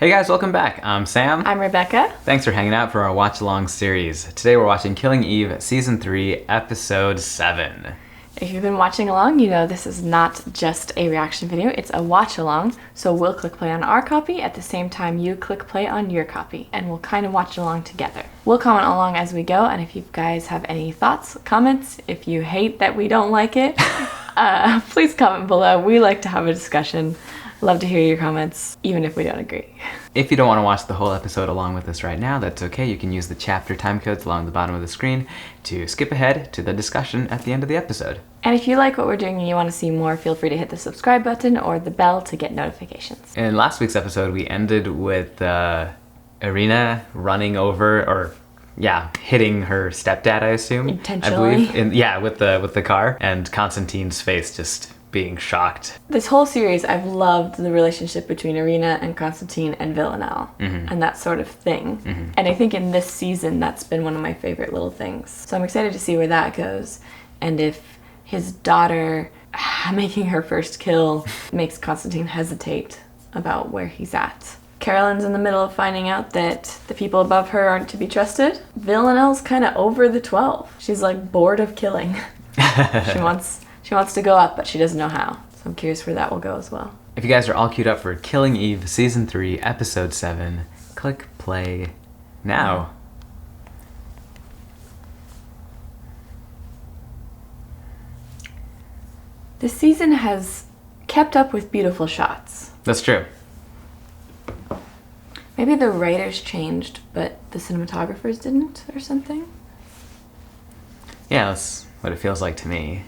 Hey guys, welcome back. I'm Sam. I'm Rebecca. Thanks for hanging out for our watch-along series. Today we're watching Killing Eve, Season 3, Episode 7. If you've been watching along, you know this is not just a reaction video, it's a watch-along. So we'll click play on our copy at the same time you click play on your copy, and we'll kind of watch along together. We'll comment along as we go, and if you guys have any thoughts, comments, if you hate that we don't like it, please comment below. We like to have a discussion. Love to hear your comments, even if we don't agree. If you don't want to watch the whole episode along with us right now, that's okay. You can use the chapter timecodes along the bottom of the screen to skip ahead to the discussion at the end of the episode. And if you like what we're doing and you want to see more, feel free to hit the subscribe button or the bell to get notifications. In last week's episode, we ended with Irina running over, or hitting her stepdad, I assume. Intentionally. I believe. With the car, and Constantine's face just being shocked. This whole series, I've loved the relationship between Irina and Constantine and Villanelle, and that sort of thing. And I think in this season, that's been one of my favorite little things. So I'm excited to see where that goes, and if his daughter making her first kill makes Constantine hesitate about where he's at. Carolyn's in the middle of finding out that the people above her aren't to be trusted. Villanelle's kind of over the 12. She's like bored of killing. She wants to go up, but she doesn't know how. So I'm curious where that will go as well. If you guys are all queued up for Killing Eve, Season 3, Episode 7, click play now. This season has kept up with beautiful shots. That's true. Maybe the writers changed, but the cinematographers didn't, or something? Yeah, that's what it feels like to me.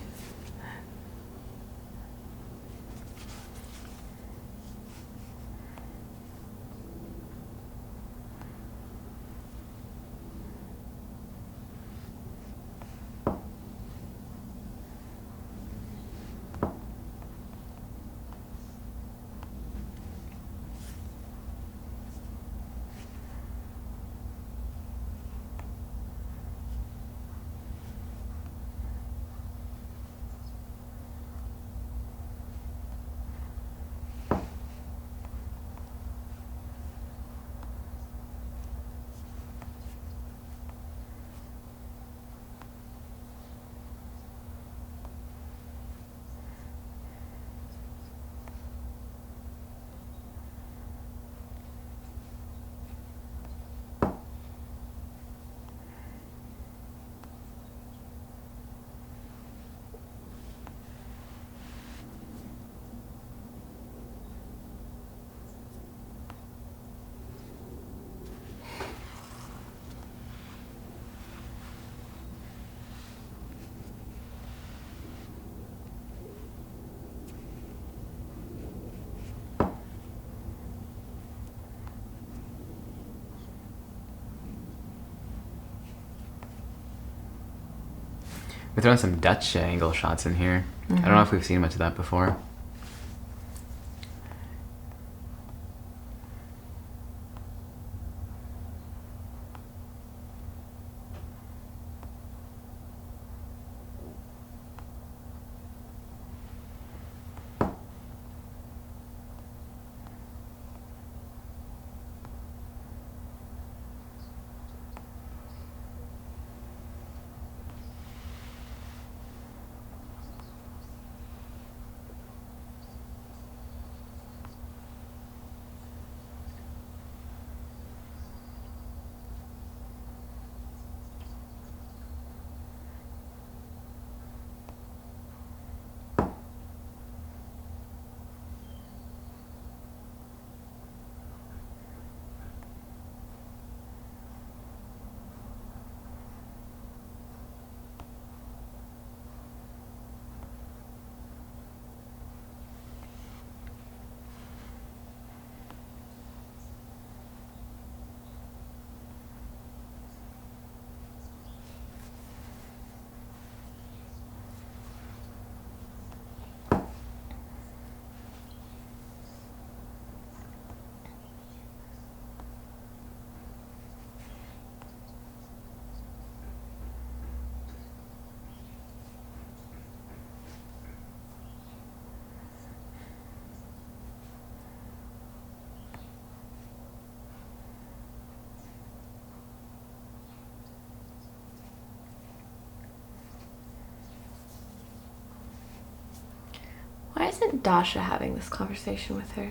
We're throwing some Dutch angle shots in here. I don't know if we've seen much of that before. Why isn't Dasha having this conversation with her?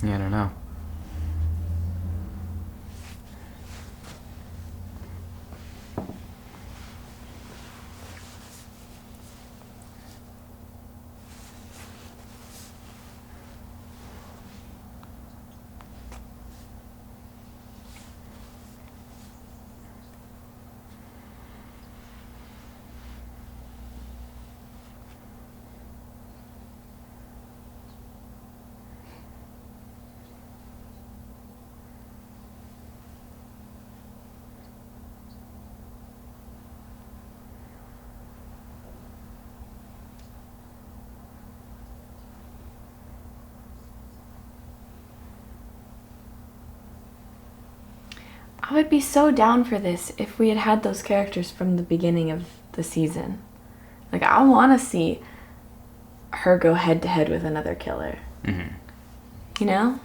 Yeah, I don't know. I would be so down for this if we had had those characters from the beginning of the season. Like, I want to see her go head to head with another killer. Mm-hmm. You know?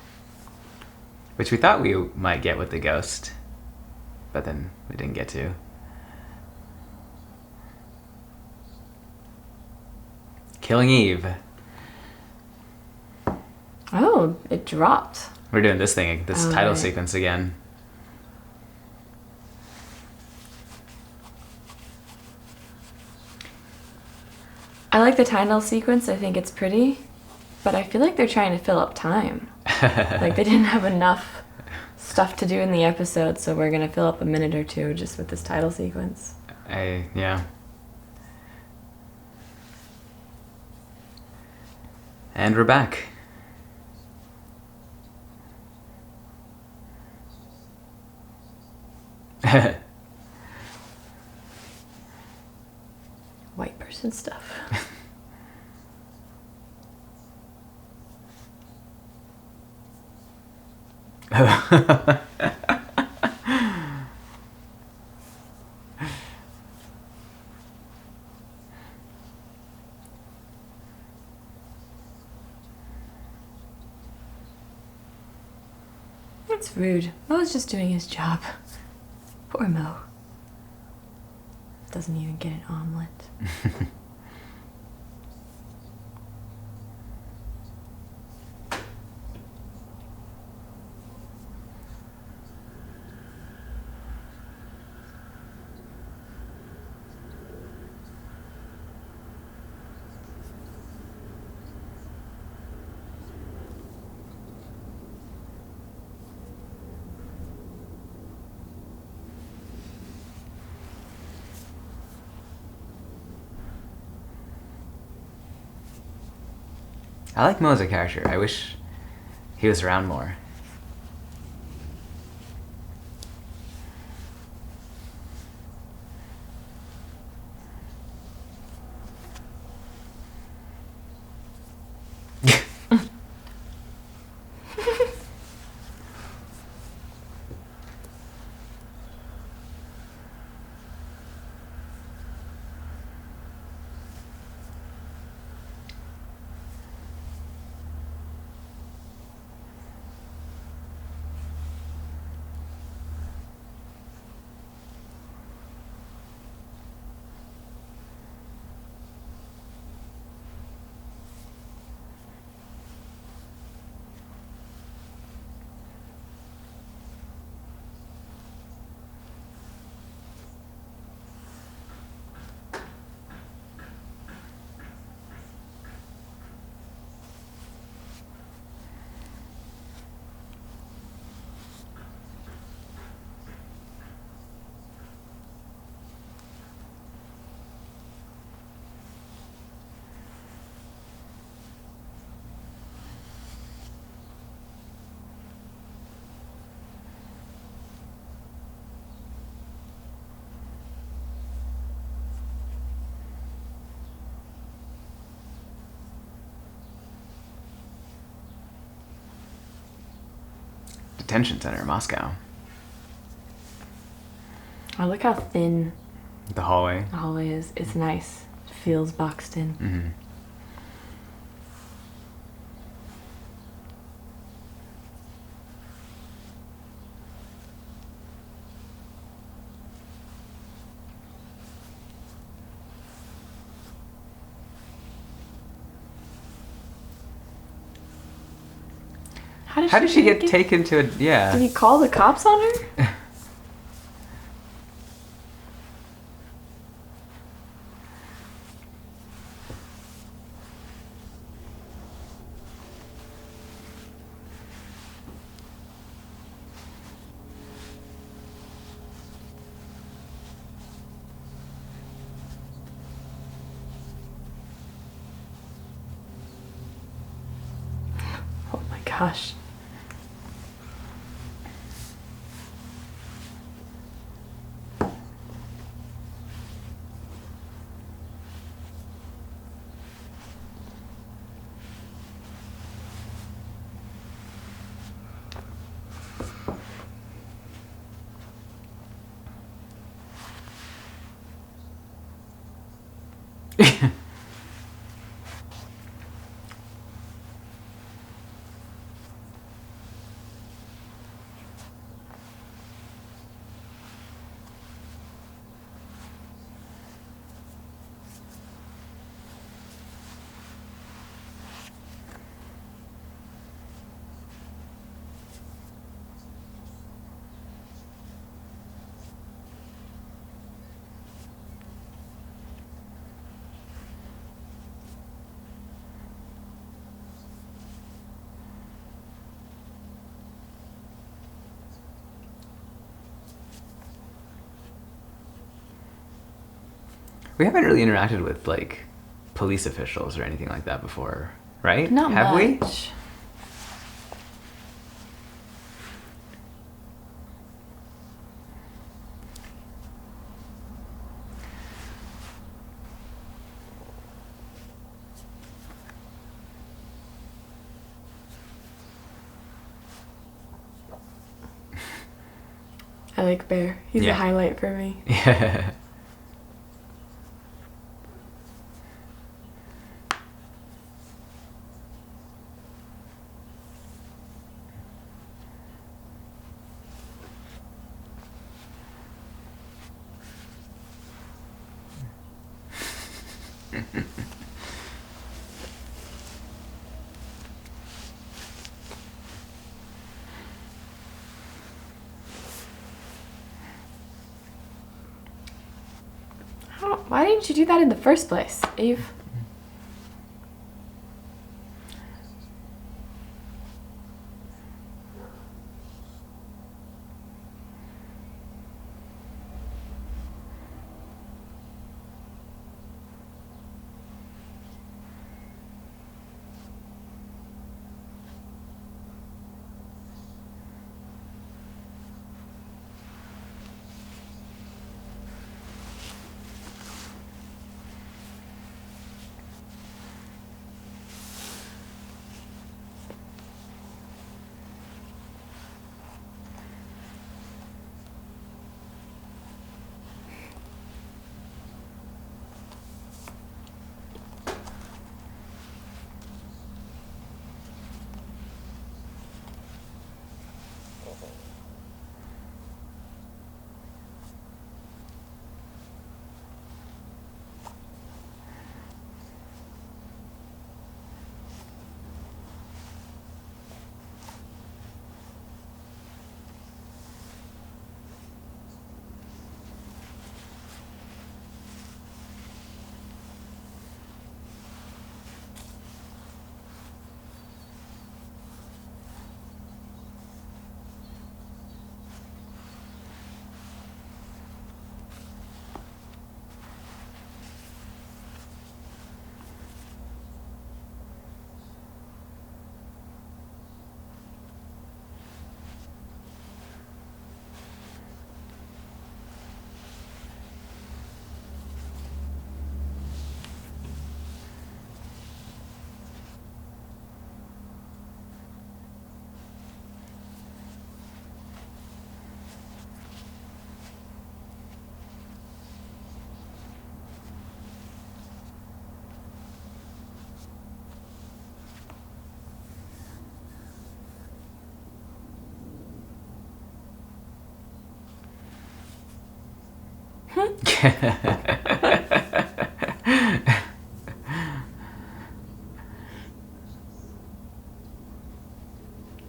Which we thought we might get with the ghost, but then we didn't get to. Killing Eve. Oh, it dropped. We're doing this thing, this title right. sequence again. I like the title sequence. I think it's pretty. But I feel like they're trying to fill up time. Like, they didn't have enough stuff to do in the episode, so we're going to fill up a minute or two just with this title sequence. Yeah. And we're back. White person stuff. That's rude. Mo was just doing his job. Poor Mo. Doesn't even get an omelet. I like Mo as a character. I wish he was around more. Detention center, Moscow. I look how thin The hallway. the hallway is. It's nice. It feels boxed in. Mm-hmm. How did she get taken to a... Yeah. Did he call the cops on her? Oh my gosh. We haven't really interacted with, like, police officials or anything like that before, right? Not Have we? much. I like Bear. He's a highlight for me. Yeah. Why didn't you do that in the first place, Eve?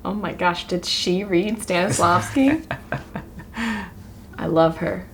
Oh my gosh, did she read Stanislavski? I love her.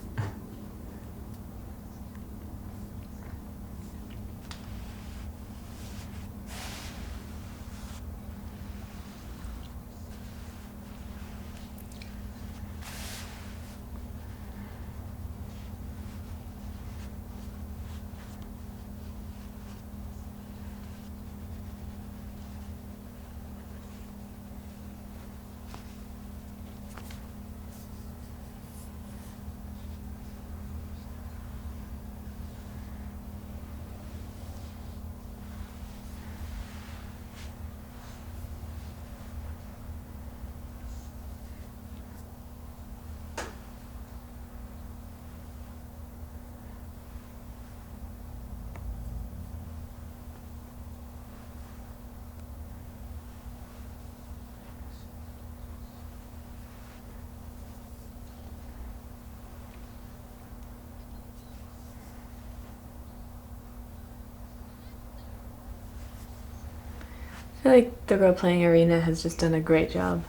I feel like the girl playing Irina has just done a great job.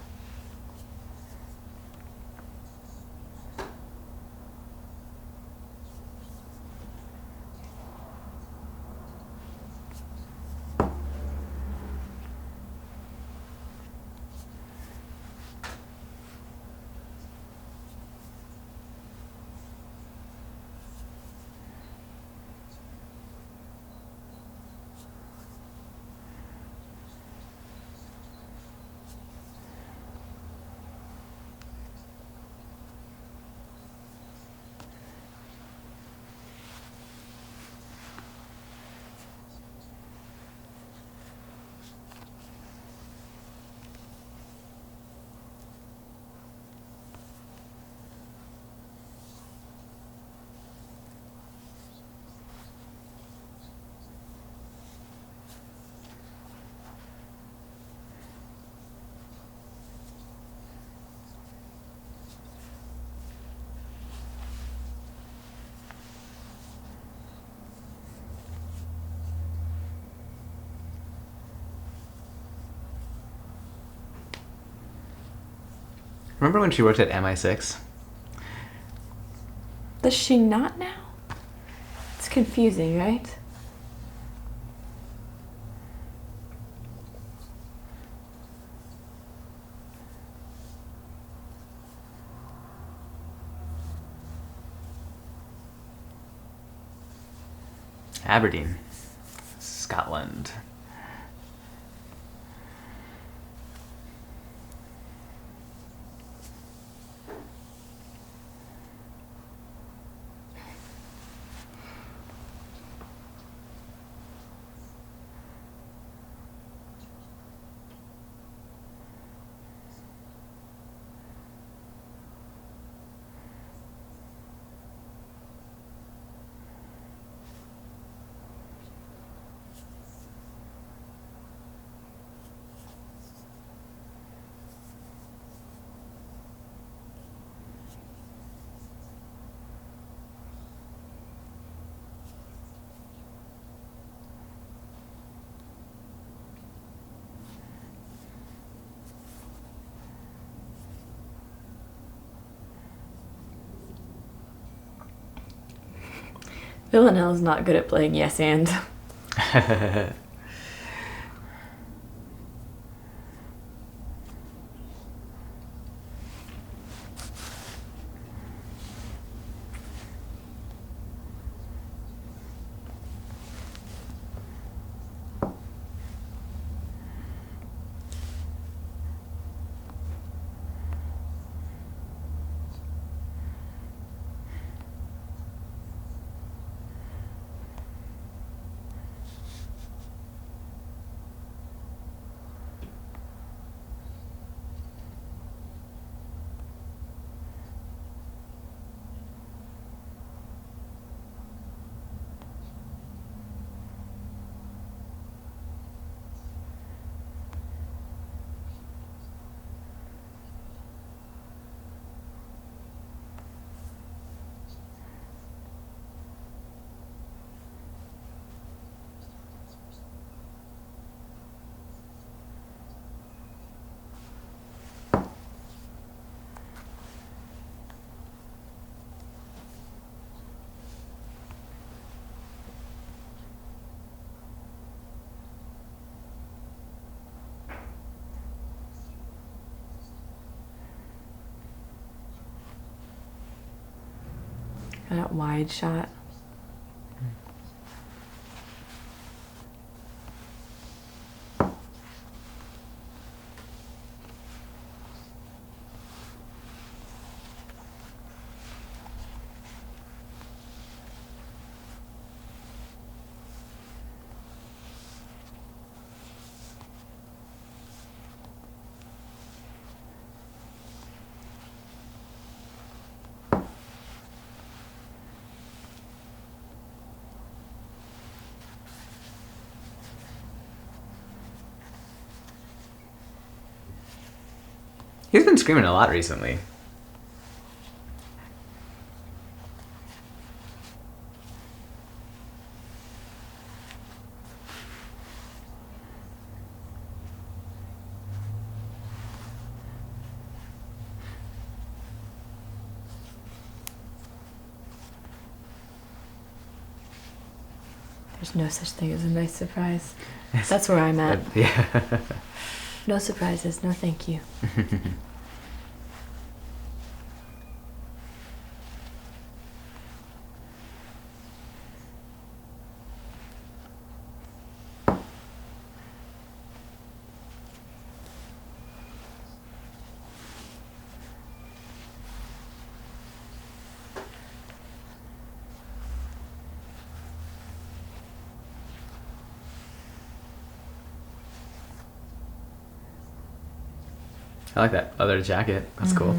Remember when she worked at MI6? Does she not now? It's confusing, right? Aberdeen, Scotland. Villanelle is not good at playing yes and. That wide shot. He's been screaming a lot recently. There's no such thing as a nice surprise. That's where I'm at. Yeah. No surprises, no thank you. I like that leather jacket. That's cool.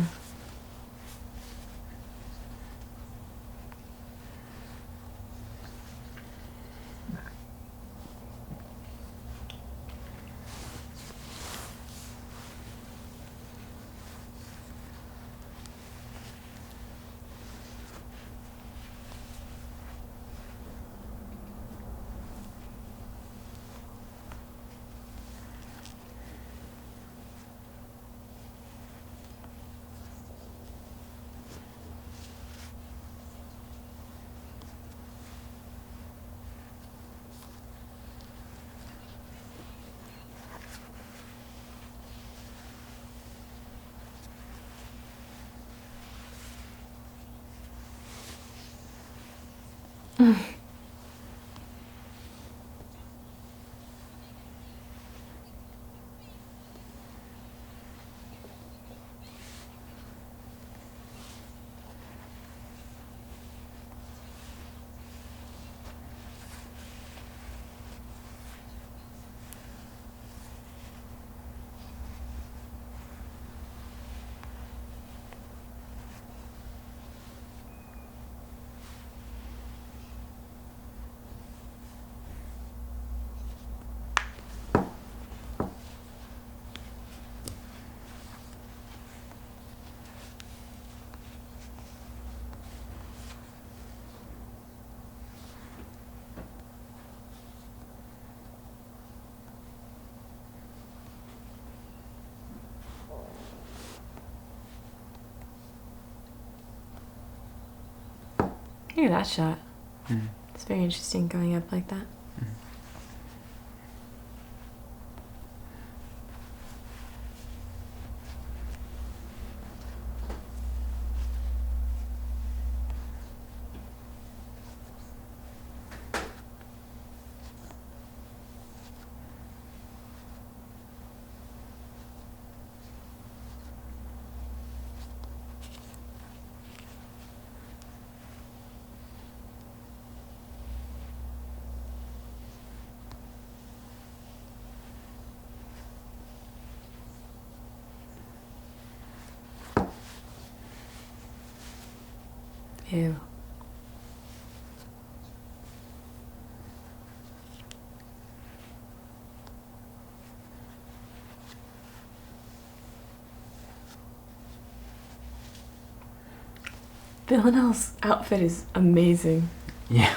Look at that shot. It's very interesting going up like that. Ew. Villanelle's outfit is amazing. Yeah.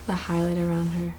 The highlight around her.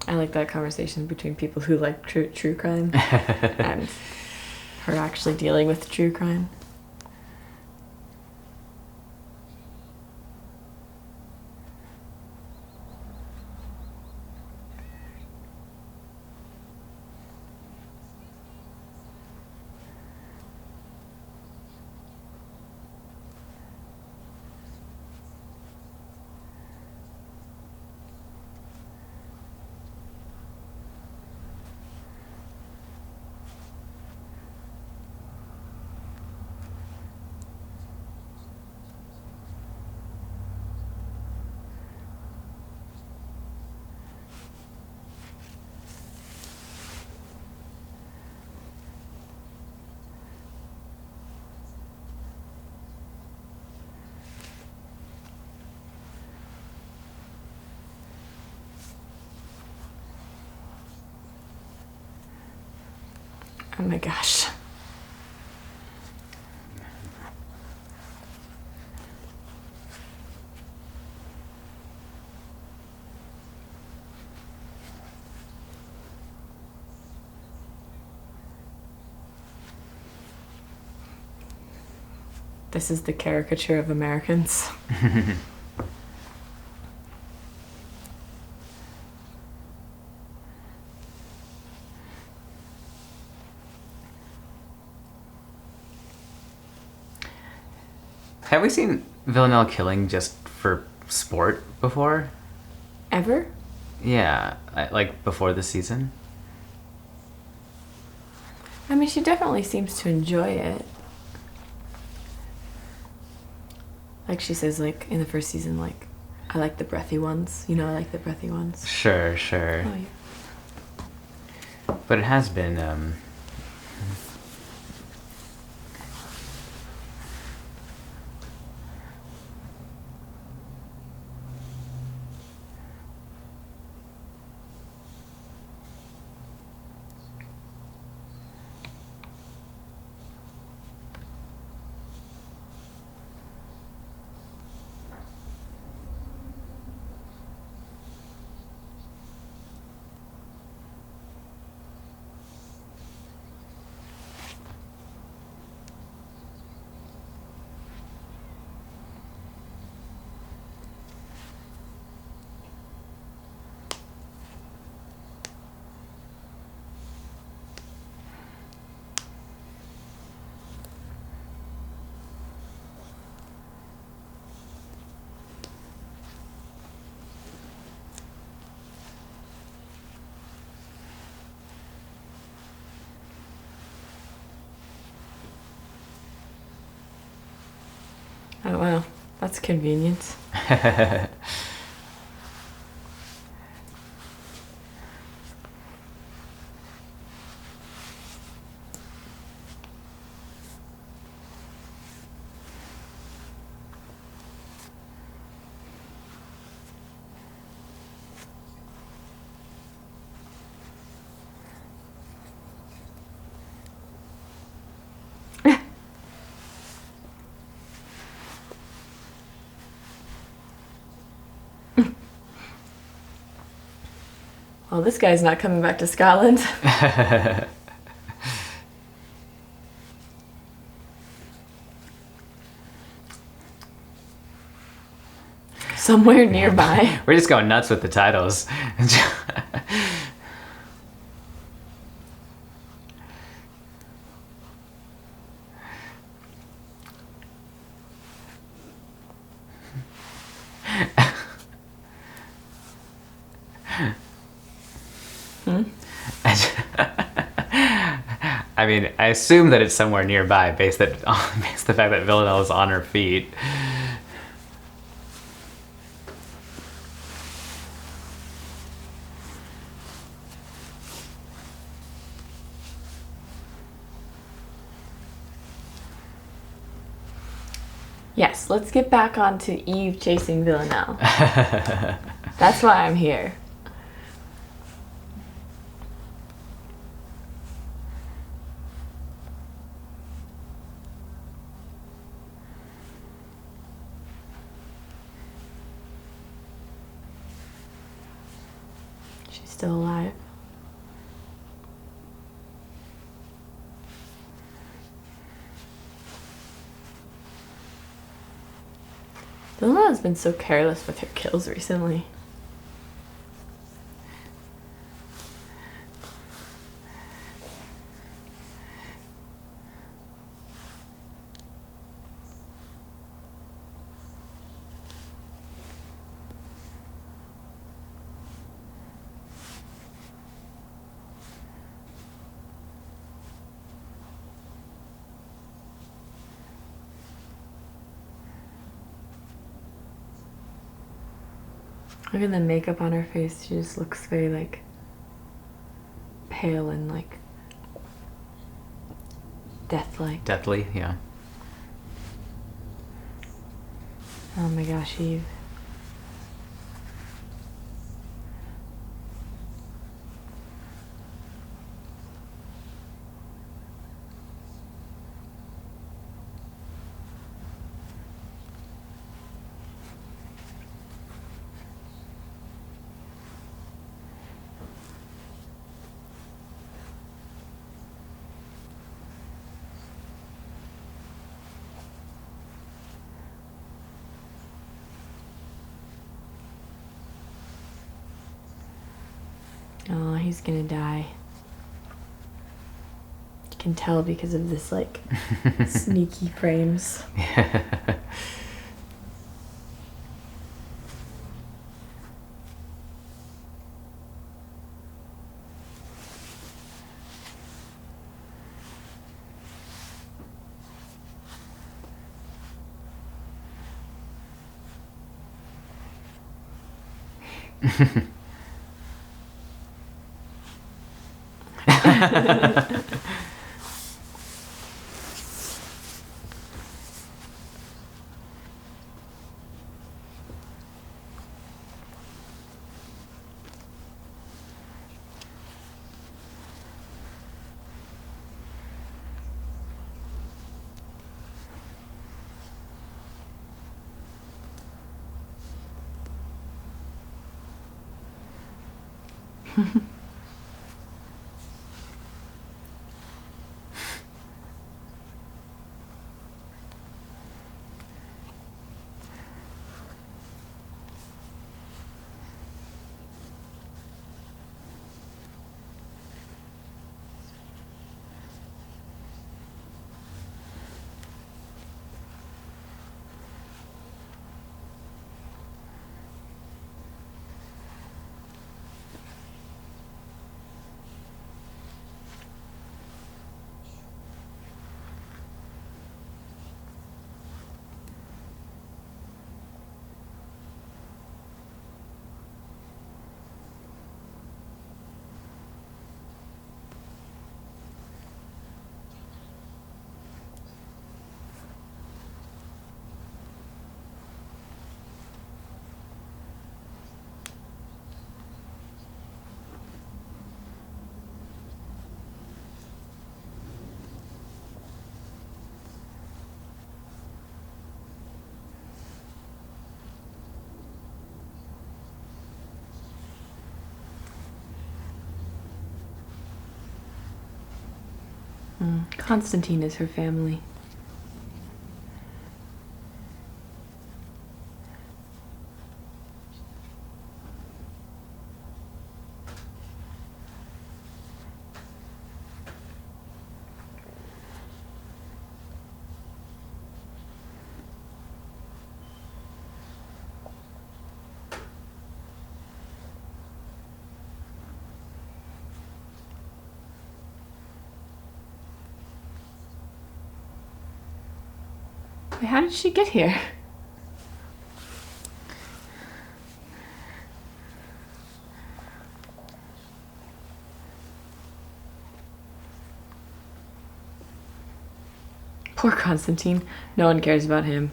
I like that conversation between people who like true crime and her actually dealing with true crime. Oh my gosh. This is the caricature of Americans. Have we seen Villanelle killing just for sport before? Ever? Yeah, like before this season. I mean, she definitely seems to enjoy it. Like she says, like in the first season, like, I like the breathy ones. You know, I like the breathy ones. Sure. Oh, yeah. But it has been, Oh, wow. That's convenient. Well, this guy's not coming back to Scotland. Somewhere nearby. We're just going nuts with the titles. I mean, I assume that it's somewhere nearby based on the fact that Villanelle is on her feet. Yes, let's get back on to Eve chasing Villanelle. That's why I'm here. She's still alive. Villanelle has been so careless with her kills recently. Look at the makeup on her face. She just looks very, like, pale and, like, death-like. Deathly, yeah. Oh my gosh, Eve. Oh, he's gonna die. You can tell because of this, like, sneaky frames. Constantine is her family. Wait, how did she get here? Poor Constantine. No one cares about him.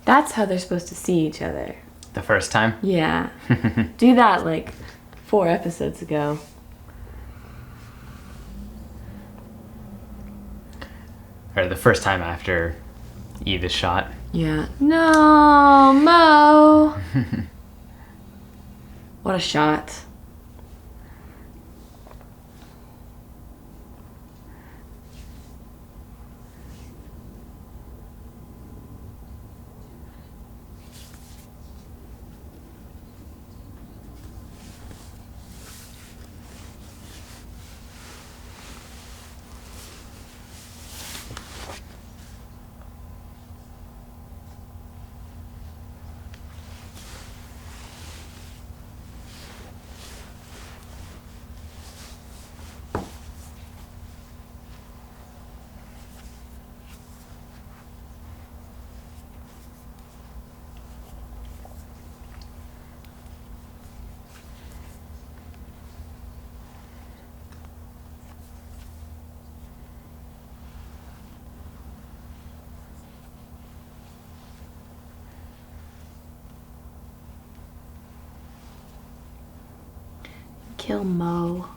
That's how they're supposed to see each other. The first time? Yeah. Do that like 4 episodes ago. Or the first time after Eve is shot. Yeah. No, Mo. What a shot. Kill Mo.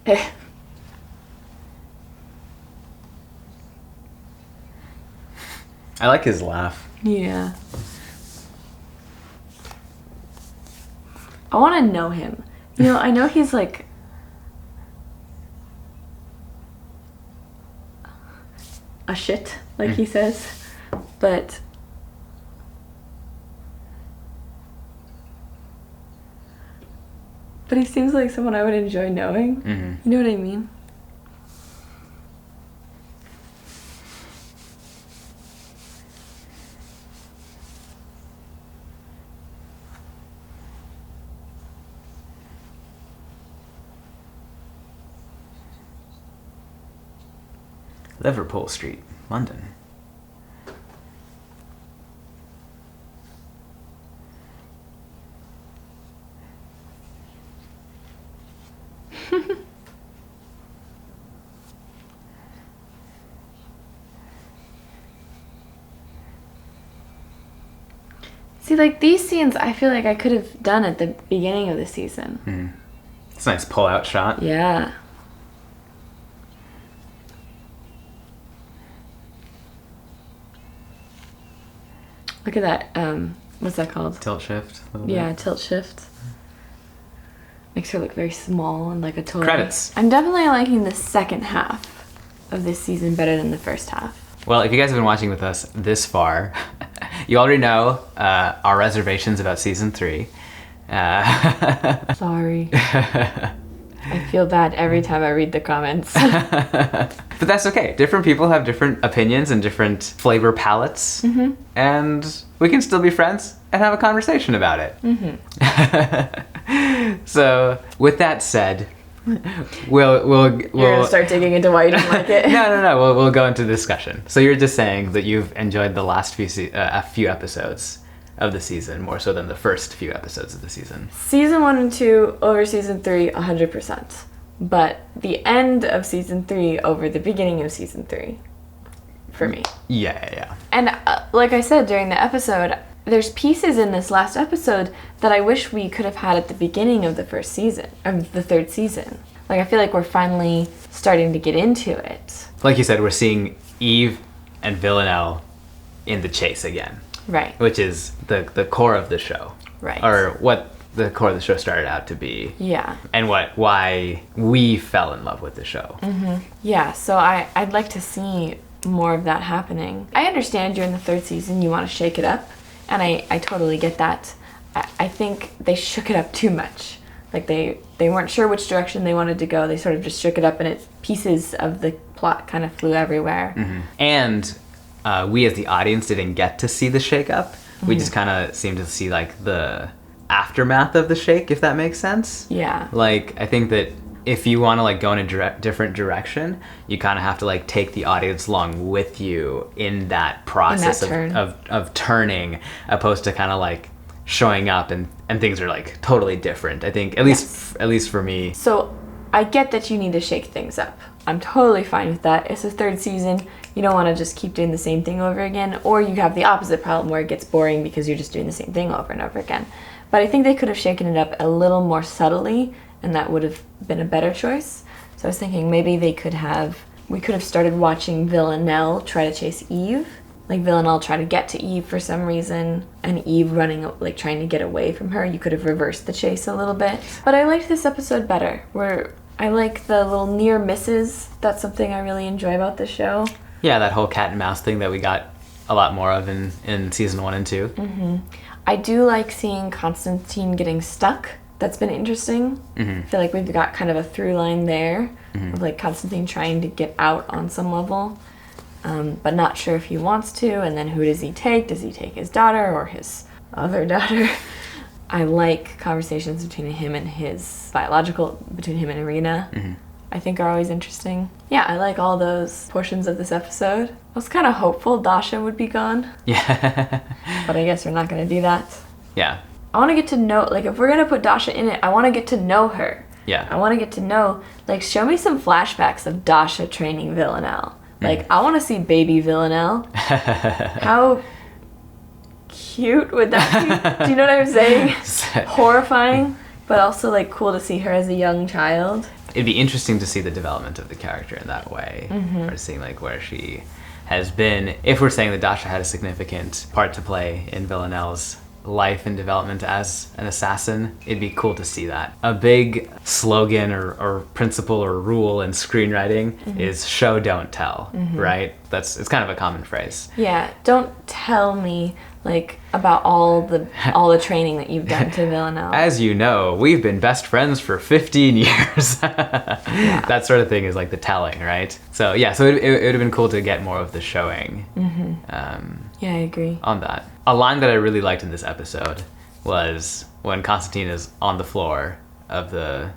I like his laugh. Yeah. I want to know him. You know, I know he's like a shit, like he says, but he seems like someone I would enjoy knowing. You know what I mean? Liverpool Street, London. See, like, these scenes I feel like I could have done at the beginning of the season. It's a nice pull-out shot. Yeah. Look at that. What's that called? Tilt shift. Yeah, tilt shift. Makes her look very small and like a toy. Credits. I'm definitely liking the second half of this season better than the first half. Well, if you guys have been watching with us this far, you already know our reservations about season 3. Sorry. I feel bad every time I read the comments. But that's okay. Different people have different opinions and different flavor palettes. And we can still be friends and have a conversation about it. So, with that said, we'll You're gonna start digging into why you didn't like it. No. We'll go into discussion. So you're just saying that you've enjoyed the last few episodes of the season more so than the first few episodes of the season. Season 1 and 2 over season 3, 100%. But the end of season 3 over the beginning of season 3, for me. Yeah. And like I said during the episode, there's pieces in this last episode that I wish we could have had at the beginning of the first season, of the third season. Like, I feel like we're finally starting to get into it. Like you said, we're seeing Eve and Villanelle in the chase again. Right. Which is the core of the show. Right. Or what the core of the show started out to be. Yeah. And why we fell in love with the show. Yeah, so I'd like to see more of that happening. I understand you're in the third season, you want to shake it up, and I totally get that. I think they shook it up too much. Like, they weren't sure which direction they wanted to go. They sort of just shook it up, and pieces of the plot kind of flew everywhere. And we as the audience didn't get to see the shake up. We just kind of seemed to see like the aftermath of the shake, if that makes sense. Yeah. Like, I think that if you want to like go in a different direction, you kind of have to like take the audience along with you in that process of turning, opposed to kind of like showing up and things are like totally different. I think at least for me. So I get that you need to shake things up. I'm totally fine with that. It's the third season. You don't want to just keep doing the same thing over again, or you have the opposite problem where it gets boring because you're just doing the same thing over and over again. But I think they could have shaken it up a little more subtly, and that would have been a better choice. So I was thinking maybe we could have started watching Villanelle try to chase Eve. Like, Villanelle try to get to Eve for some reason, and Eve running, like, trying to get away from her. You could have reversed the chase a little bit. But I liked this episode better, where I like the little near misses. That's something I really enjoy about this show. Yeah, that whole cat and mouse thing that we got a lot more of in season 1 and 2. I do like seeing Constantine getting stuck. That's been interesting. I feel like we've got kind of a through line there of like Constantine trying to get out on some level, but not sure if he wants to. And then who does he take? Does he take his daughter or his other daughter? I like conversations between him and between him and Irina. I think are always interesting. Yeah, I like all those portions of this episode. I was kind of hopeful Dasha would be gone. Yeah. But I guess we're not going to do that. Yeah. I want to get to know, like, if we're going to put Dasha in it, I want to get to know her. Yeah. I want to get to know, like, show me some flashbacks of Dasha training Villanelle. Like, I want to see baby Villanelle. How cute would that be? Do you know what I'm saying? Horrifying, but also, like, cool to see her as a young child. it'd be interesting to see the development of the character in that way, or seeing like where she has been. If we're saying that Dasha had a significant part to play in Villanelle's life and development as an assassin, it'd be cool to see that. A big slogan or principle or rule in screenwriting is show, don't tell, right? It's kind of a common phrase. Yeah, don't tell me like about all the training that you've done to Villanelle. As you know, we've been best friends for 15 years. That sort of thing is like the telling, right? So yeah, so it would have been cool to get more of the showing. Yeah, I agree. On that. A line that I really liked in this episode was when Constantine is on the floor of the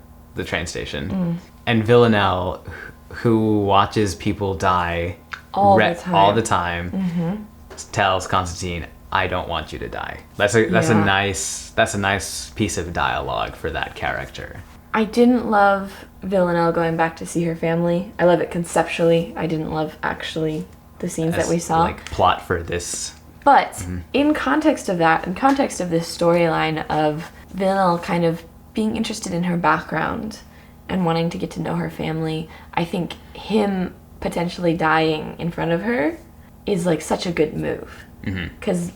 train station, and Villanelle, who watches people die all the time, tells Constantine, "I don't want you to die." That's a nice piece of dialogue for that character. I didn't love Villanelle going back to see her family. I love it conceptually. I didn't love actually the scenes that we saw. Like plot for this. But in context of that, in context of this storyline of Villanelle kind of being interested in her background and wanting to get to know her family, I think him potentially dying in front of her is like such a good move. Because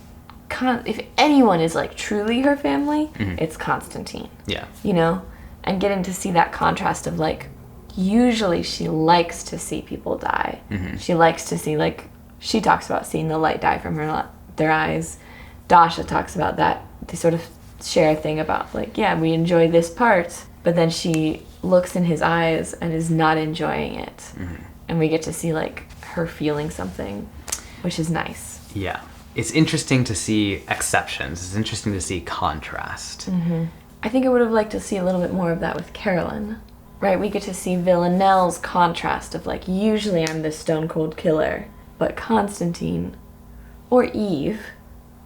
if anyone is like truly her family, it's Constantine. Yeah. You know? And getting to see that contrast of like, usually she likes to see people die. She likes to see, like, she talks about seeing the light die from their eyes. Dasha talks about that. They sort of share a thing about like, yeah, we enjoy this part, but then she looks in his eyes and is not enjoying it. And we get to see like her feeling something, which is nice. Yeah. It's interesting to see exceptions. It's interesting to see contrast. I think I would have liked to see a little bit more of that with Carolyn. Right, we get to see Villanelle's contrast of like, usually I'm the stone cold killer, but Constantine or Eve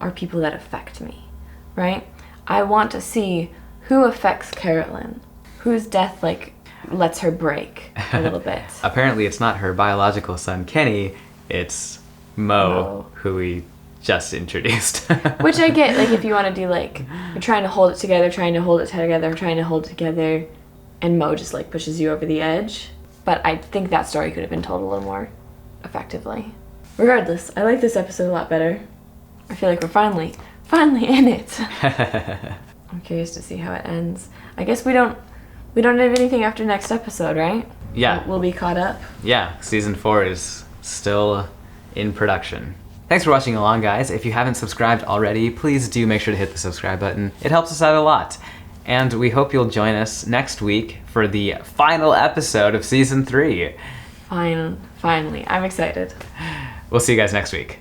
are people that affect me, right? I want to see who affects Carolyn, whose death like lets her break a little bit. Apparently it's not her biological son Kenny, it's Mo. Who we just introduced. Which I get, like if you want to do like, you're trying to hold it together, and Mo just like pushes you over the edge. But I think that story could have been told a little more effectively. Regardless, I like this episode a lot better. I feel like we're finally in it. I'm curious to see how it ends. I guess we don't have anything after next episode, right? Yeah. We'll be caught up. Yeah, season 4 is still in production. Thanks for watching along, guys. If you haven't subscribed already, please do make sure to hit the subscribe button. It helps us out a lot. And we hope you'll join us next week for the final episode of season 3. Finally. I'm excited. We'll see you guys next week.